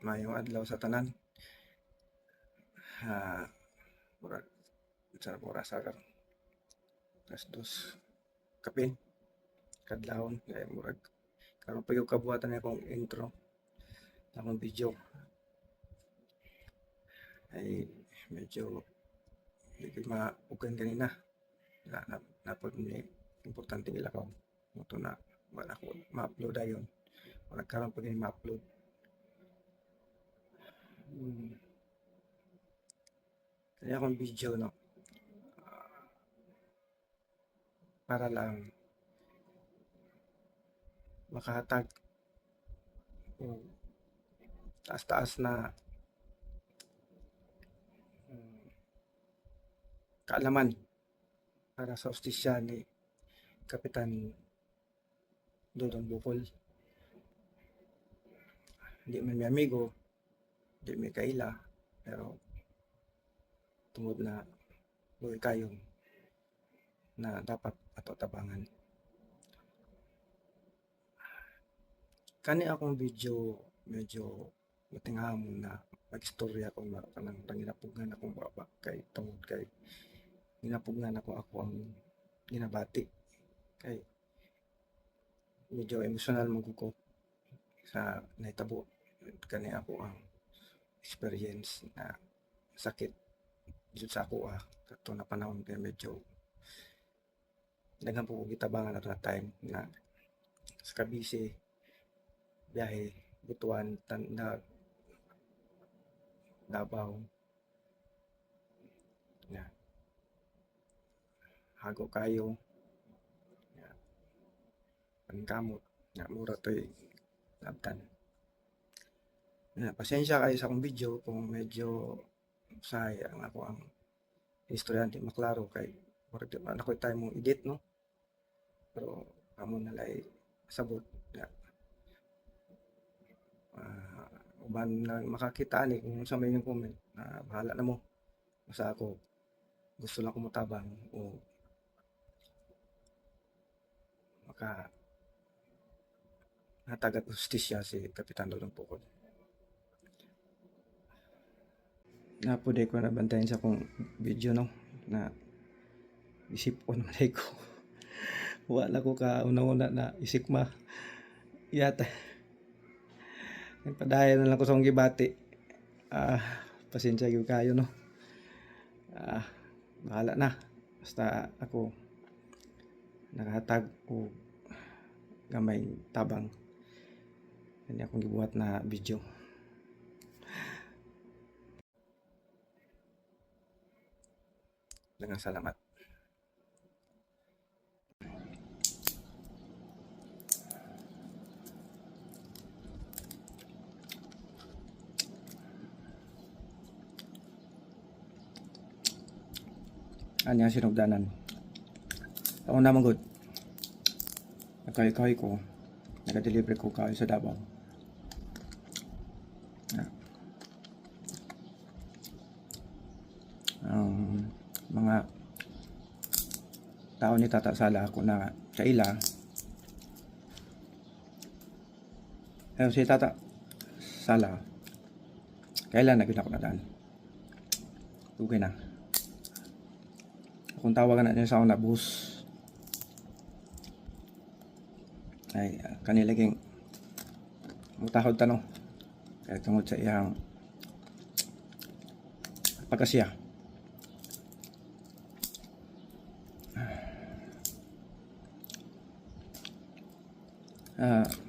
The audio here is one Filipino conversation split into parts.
Maayong adlaw sa tanan. Murag sa oras sa alas 2 kapin kadlawon kay murag karon pa yung kabuhatan akong intro akong video ay medyo di ko maugan kanina napod ni importante ilakaw moto na wala ko ma-upload ayon wala karon pa gini ma-upload. Kaya akong video no para lang makahatag og taas-taas na kaalaman para sa hustisya ni Kapitan Dodong Bukol. Di man mi amigo, di mi kaila, pero tungod na buhay kayo na dapat ato tabangan. Kani akong video medyo matinghamon na mag-istorya kung kanang ginapugan akong baba kay tungod kay ginapugan ako ang ginabati kay medyo emotional ko sa nahitabo kani ako ang experience na sakit jud sa ako kato na panahon kay medyo daghan po gitabangan at that time na sa kabisi biyahe Butuan Tandag Davao na hago kayo na pangkamot na mura to'y labtan na pasensya kayo sa akong video kung medyo sayang ako ang istorya di maklaro kay murag di man ako time mo edit no pero amo nalay sabot na uban lang makakita ni kung sa may yung comment na bahala na mo basta ako gusto lang kumutabang o maka natag at justisya si Kapitan Dodong Bukol. Napuday ko nabantayan sa akong video no na isip ko naman ko wala ko ka una-una na isip ma yata nagpadaya na lang ko sa akong gibati pasensya yung kayo no bahala na basta ako nakahatag o gamay tabang hindi akong gibuhat na video. Daghang salamat. Ano yung sinugdanan? Ako naman good. Nagkay-kay ko. Nag-deliver ko kayo sa Davao. Mga tao ni Tata Sala ako na sa ila. Ayun si Tata Sala. Kailan na kita ko na daan? Tugay na. Kung tawagan natin sa akong na bus ay kanilaging mutahod tanong kaya tungod sa iyang pagkasiya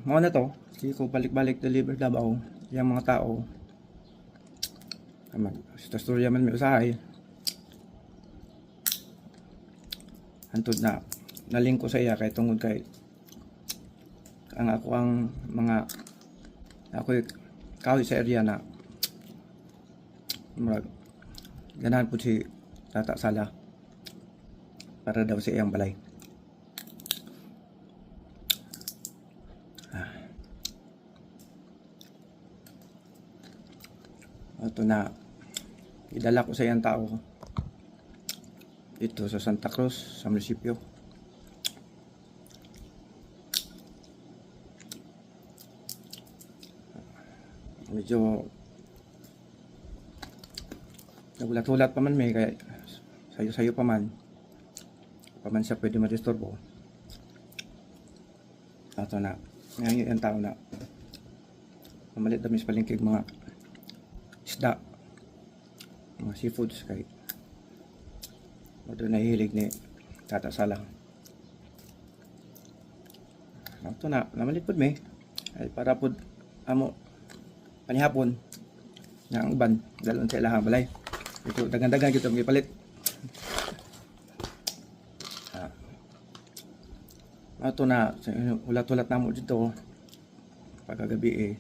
mga na to hindi ko balik-balik deliver Davao yung mga tao sa storya man may usahay hantod na naling ko sa iya kay tungod kay ang ako ang mga ako kahoy sa area na ganahan po si Tata Sala para daw sa iyang balay. Ito na idala ko sa iyang tao dito sa Santa Cruz sa munisipyo. medyo nagulat-hulat pa man may kaya sayo-sayo pa man siya pwede madisturbo. Ato na ngayon yung tao na mamalit dami sa palengke mga isda, mga seafoods kay doon nahihilig ni Tata Sala. Ato na namalit pod may ay para pod amo panihapon nga ang uban dalon sa ilahang balay. Ito dagan-dagan gito may palit. Ato na ulat-ulat namo dito pagkagabi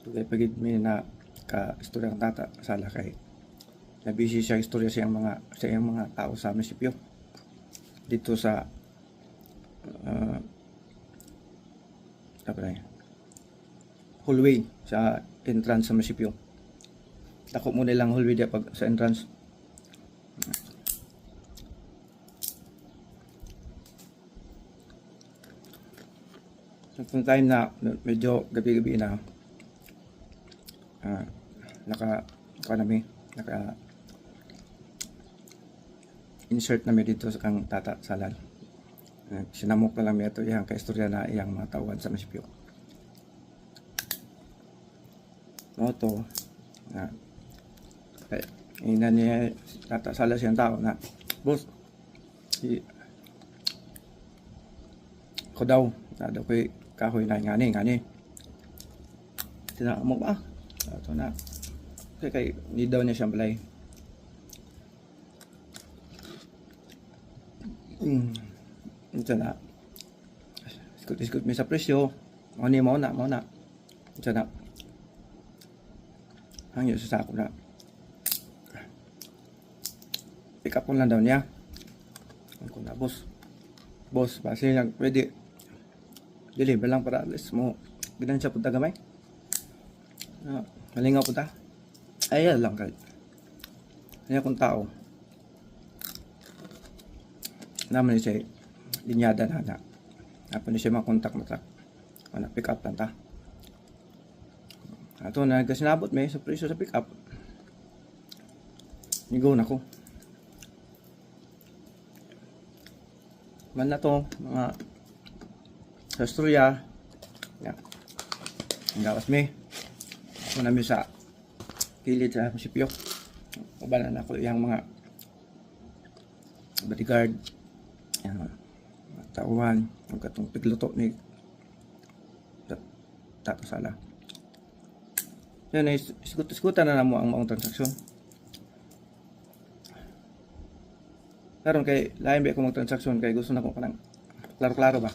tugay pagid mi na ka istorya ng Tata Sala kay nabisi siya istorya sa iyang mga tao sa munisipyo dito sa hallway sa entrance sa munisipyo. Dako mo nilang hallway dia pag sa entrance. Nung time na medyo gabi-gabi na naka insert namin dito sa kang Tata Sala. Sinamok na lang ito iyang kaistorya na iyang mga tauhan sa munisipyo. Ito ina niya Tata Sala siyang tao na boss ko daw ko'y kahoy na ngani tinamok ba ito na kay hindi daw niya siyang balay. Ito na iskut mi sa presyo mo na ito na hangyo sa sako na pick up lang daw niya ako na boss base lang pwede deliver lang para alis mo ginan siya punta gamay malingaw punta ay lang kay kaya kung tao naman siya linyada na apo ni siya makontak mo na pick up lang ta ato na kasinabot may sa presyo sa pick up nigo na ko man na to mga sa storya ang gawas mi ako namin sa kilid sa munisipyo ubalan ako yung mga bodyguard mga tauhan ang katong pigluto ni Tata Sala. Yan ay iskutan na namo ang maong transaksyon karon kay lain ba ko mag transaksyon kay gusto na ko kanang klaro ba.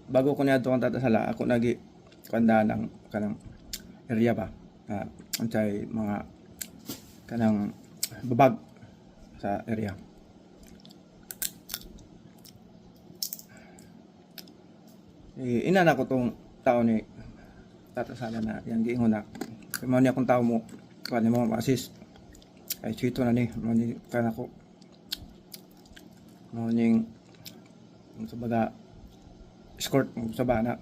Bago ko niya ito ang Tata Sala, ako nagi kanda ng kanang area ba unsay mga kanang babag sa area. Ina na ko tong tao ni Tata Sala na yang giingon na kay mao ni akong tao mo kani mo ma-assist ay chito na ni mo ni kanako mo ning sa baga escort sa bana.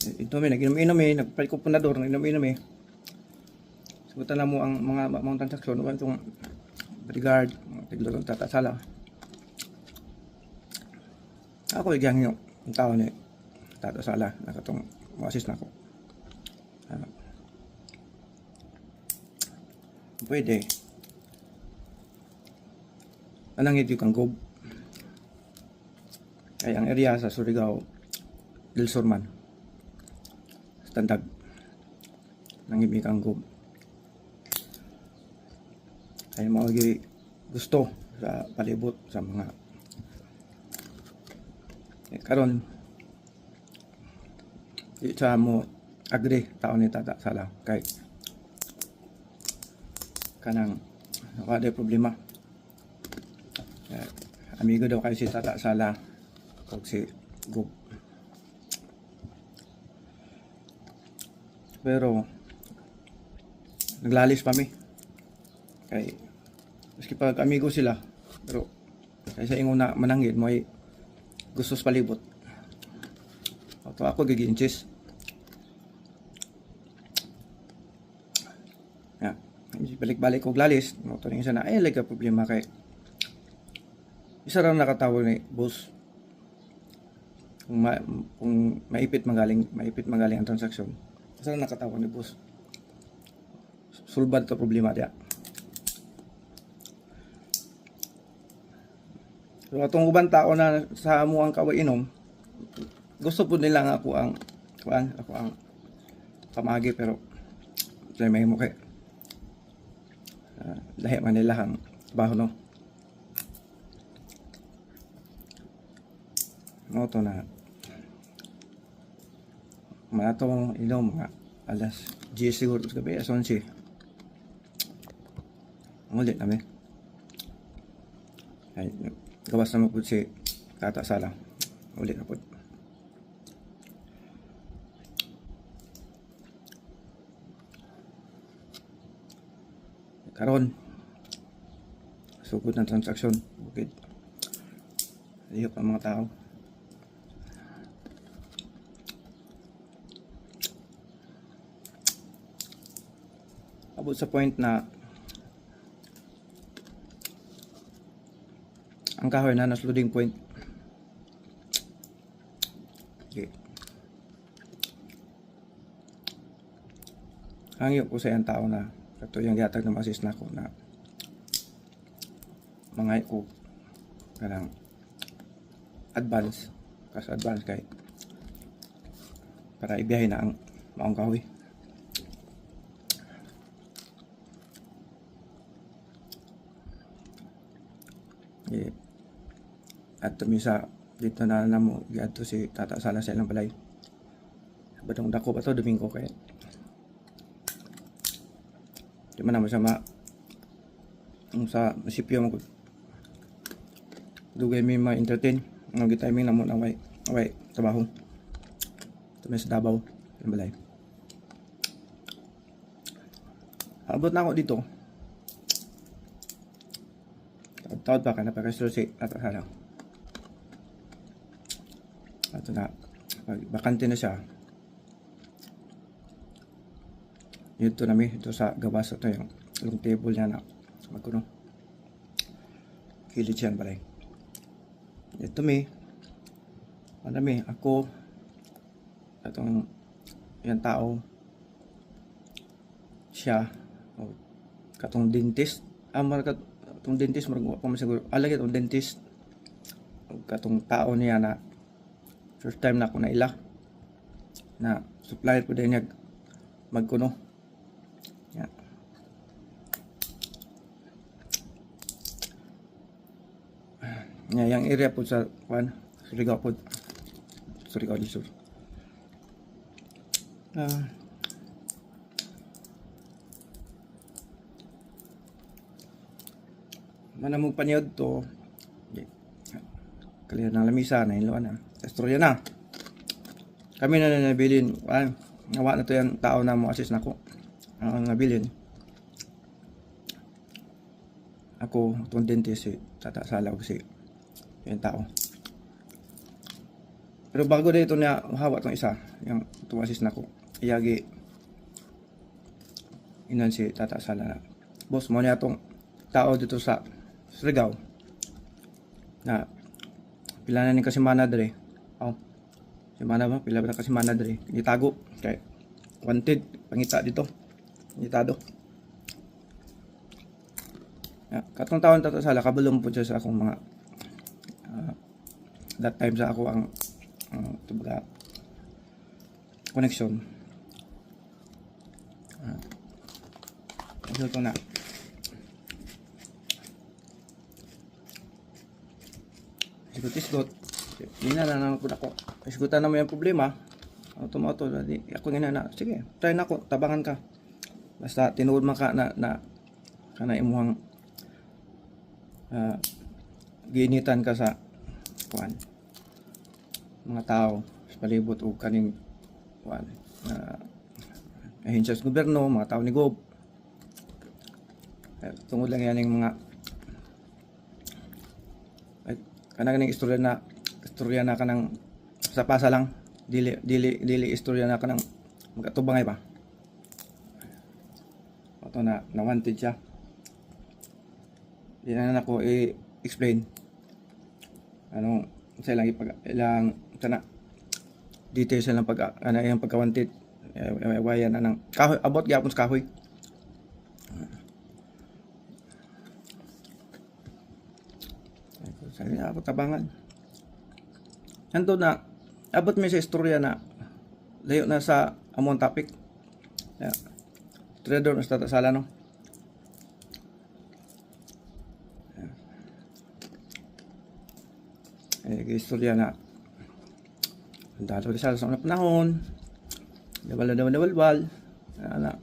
Ito may nag-inom-inom nagpalit ko punador, nag-inom-inom Sugutan na mo ang mga transaksyon, itong bodyguard, tiglo ng Tata Sala. Ako igyang yung tao ni Tata Sala, nakatong ma-assist na ako. Pwede. Anang ito kang gob. Ay ang area sa Surigao del Surman standard nang ibigang gob ay mawagi gusto sa palibot sa mga karon isa mo agree tao ni Tata Sala kay kanang wala problema amigo daw kayo si Tata Sala o si Gob. Pero naglalis pa mi kay maski pag amigo sila pero Kaysa ingon na mananggid mo ay gusto sa palibot. Ato ako giginchis. Ya, balik-balik ko glalis, no to ning isa na ay like problema kay isa ra nakatawag ni boss. Kung maipit magaling ang transaksyon. Isa ra nakatawag ni boss. Sulbad to problema dia. So atong ubang tao na sa amo ang kaway inom, gusto po nila nga ako ang pamagi pero dahil may mo kay lahi man nila ang baho no. Mo to na matong inom mga alas 10 siguro sa gabi ason si ngulit namin ay gawas na po si Tata Sala ulit na po karon sugod ng transaksyon bukid lihok ang mga tao abot sa point na ang kahoy na nas loading point okay. Hangyo ko sa iyang tao na kato yung gihatag na ma-assist na ako na mangay ko kanang advance kay para ibiyahin na ang maong kahoy. Yeah. At tumisa dito na namo giadto si Tata Sala sa ilang balay. Badong dako pa to Domingo kay di man naman sama sa munisipyo mo dugay may ma-entertain ang timing namo na way trabaho tumay sa Davao yung balay. Abot na ako dito taod pa ka na pakastro si Tata Sala ato na bakante na siya dito na ito sa gawas ito yung table niya na magkuno kilid siya balay ito ako atong yung tao siya katong dentist katong dentist marag pa siguro alagay itong dentist katong tao niya na first time na ako na ila na supplier po din niya magkuno yang area po sa Surigao po Surigao di Sur manamog panyod to kaliyan ng lamisa na iluan na istorya na kami na nabilin nawa na to yung tao na mo assist na ko ang nabilin ako itong dentist si Tata Sala o si yung tao. Pero bago dito na hawa tong isa, yung tumasis na ko. Iyagi inan si Tata Sala na. Boss mo niya tong tao dito sa Surigao. Na pila na ni kasi mana dre. Si mana ba pila na kasi mana dre. Gitago kay wanted pangita dito. Ngitado. Katong taon Tata Sala kabulong po siya sa akong mga that time sa ako ang tubaga connection ito na isgot hindi na naman po ako isgutan na mo yung problema automato ako nga na sige try na ako tabangan ka basta tinuod man ka na kana imuhang giinitan ka sa mga tao sa palibot o kaning ahensya sa gobyerno, mga tao ni Gob tungod lang yan yung mga Ay, kanang istorya na kanang sa pasa lang, dili istorya na kanang magatubangay ba. Ato na wanted siya. Di na ako i-explain anong sa ilang ilang sana details lang pag ano yung pagka-wanted. Wayan na ng kahoy, abot gyapon sa kahoy. Sabi ako tabangan. Nandun na, abot may sa istorya na layo na sa among topic. Trader na sa sala no. Istorya na ang dalo di sa mga panahon. Dawal. Ana.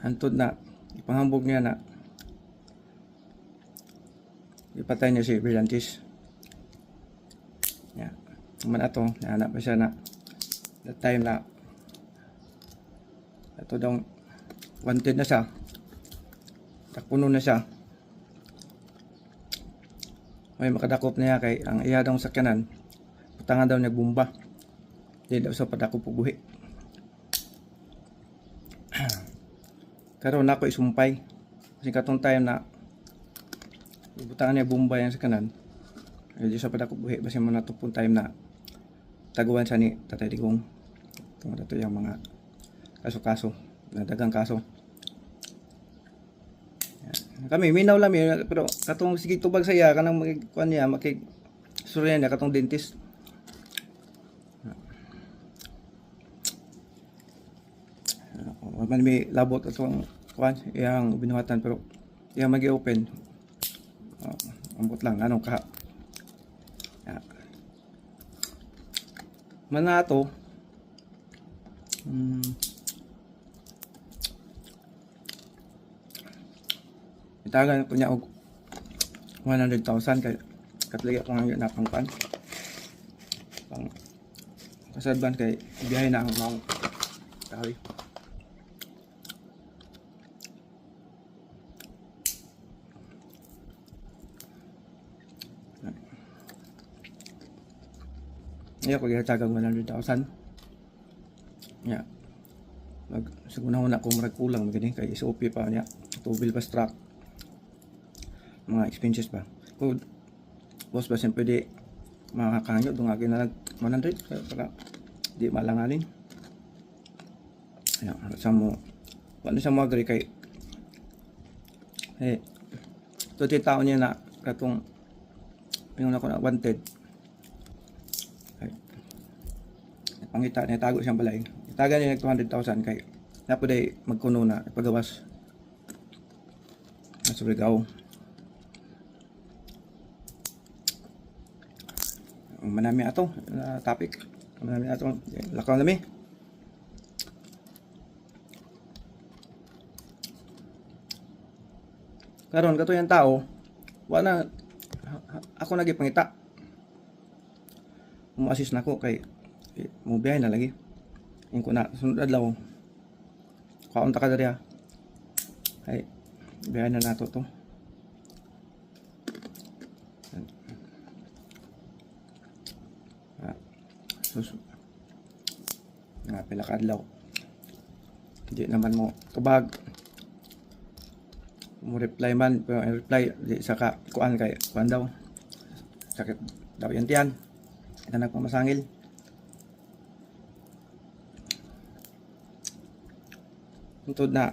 Hantod na ipanghambog niya na ipatay niya si Brillantis. Yeah. Man ato, nahanap pa siya na that time na ato daw wanted na siya. Takpuno na siya. May makadakop niya kay ang iya daw sakyanan. Putangan daw niya bomba. Di daw sa padakop puguhi. Karon nako isumpay. Kasi katong time na ibutangan niya bomba yan sa kanan. Di sa padakop buhi. Basta mo natupong time na taguan siya ni Tatay Digong. Tungkol ito yung mga kaso-kaso. Nadagang kaso. Kami minaw lang pero katong sige tubag saya kanang magkuan niya surya niya katong dentist. Man may labot atong kuan iyang binuhatan pero iyang magi-open. Ambot lang anong ka. Manato itagan ko niya og 100,000 kay katligi ko nga na pang kasadban kay biyahe na ang mga kahoy. Iya ko gihatagang 100,000. Ya. Siguna ko marag kulang magini kay SOP pa niya. Tubil pa truck. Mga expenses pa. Kung boss ba siyempre di makakangyo doon nga kinalag 100 para di malanganin. Ayan, sa mo ano sa mo agree kay ito tao niya na katong yung ako na wanted ay pangita niya tago siyang balay itagan niya 200,000 kay napuday magkuno na pagawas sa Surigao. Manami ato na topic. Manami ato lakaw nami. Karon kato yang tao wala ako nagipangita. Mo-assist nako kay mo biyahe na lagi. Ingko na sunod adlaw. Kaon ta ka diri ha. Ay biyahe na nato to. Nga pila ka adlaw hindi naman mo kabag mo reply man pero reply di saka kuan kay kuan daw sakit daw yan tiyan ita nagpamasangil untod na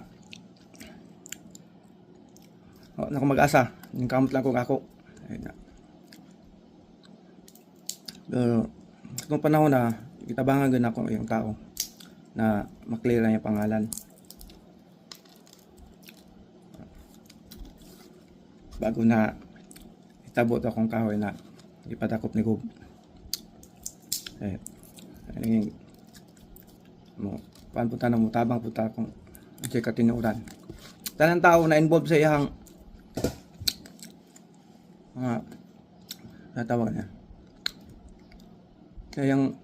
ako mag-asa yung kamot lang kung ako ayun na pero itong panahon na kitabangan gud ako yung tao na maklear na yung pangalan bago na itabot akong kahoy na ipatakop ni Gob ayun mo panpunta na mo tabang punta akong check katinuran tanang tao na involved sa iyang mga natawag niya kayang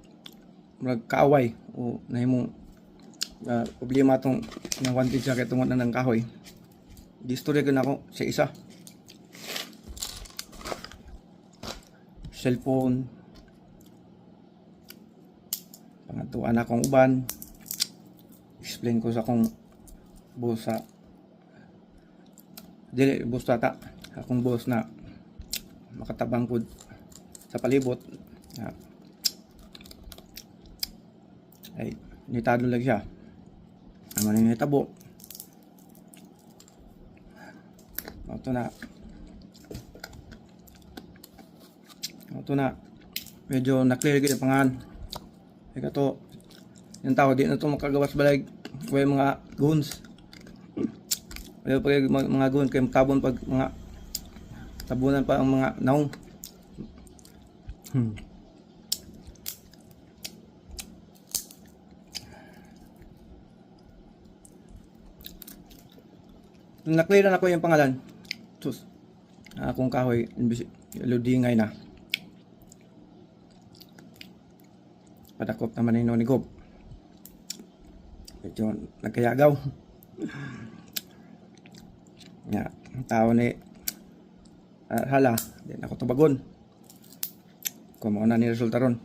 magkaaway o nahimong problema itong nang wanted siya kaya tungod na ng kahoy. Distorya ko na ako sa isa. cellphone, pangatuan akong uban, explain ko sa akong boss sa dili boss tata akong boss na makatabang pud sa palibot na ay nitado lang siya naman yung hitabo ito na medyo na-clear gid ang pangan ay kato yung tao di na ito makagawas balag may mga goons may mga goons kay tabon pag mga tabunan pa ang mga naong na-clear na ako yung pangalan sus akong kahoy ludingay na padakop naman yung nigob medyo nagkayagaw nga ang tao ni hala di na ako tubagon kung mo na ni resulta ron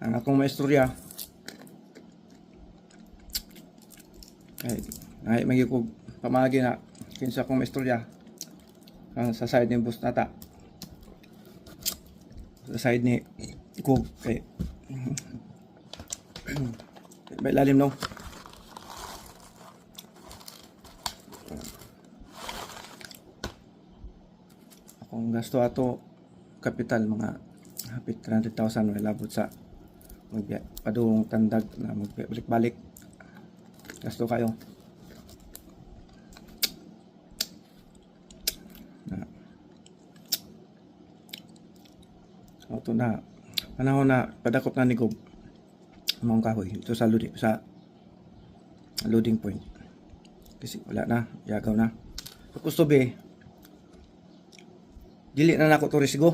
ang akong maistorya ay magi ko pamagi na kinsa akong maistorya ang sa side ni boss nata sa side ni ko kay may lalim no akong gasto ato kapital mga hapit 300,000 may labot sa padung tandag na magbalik-balik gasto kayo ito na panahon na padakop na ni Gob among kahoy ito sa loading point kasi wala na yagaw na tapos to be dili na nako to resigo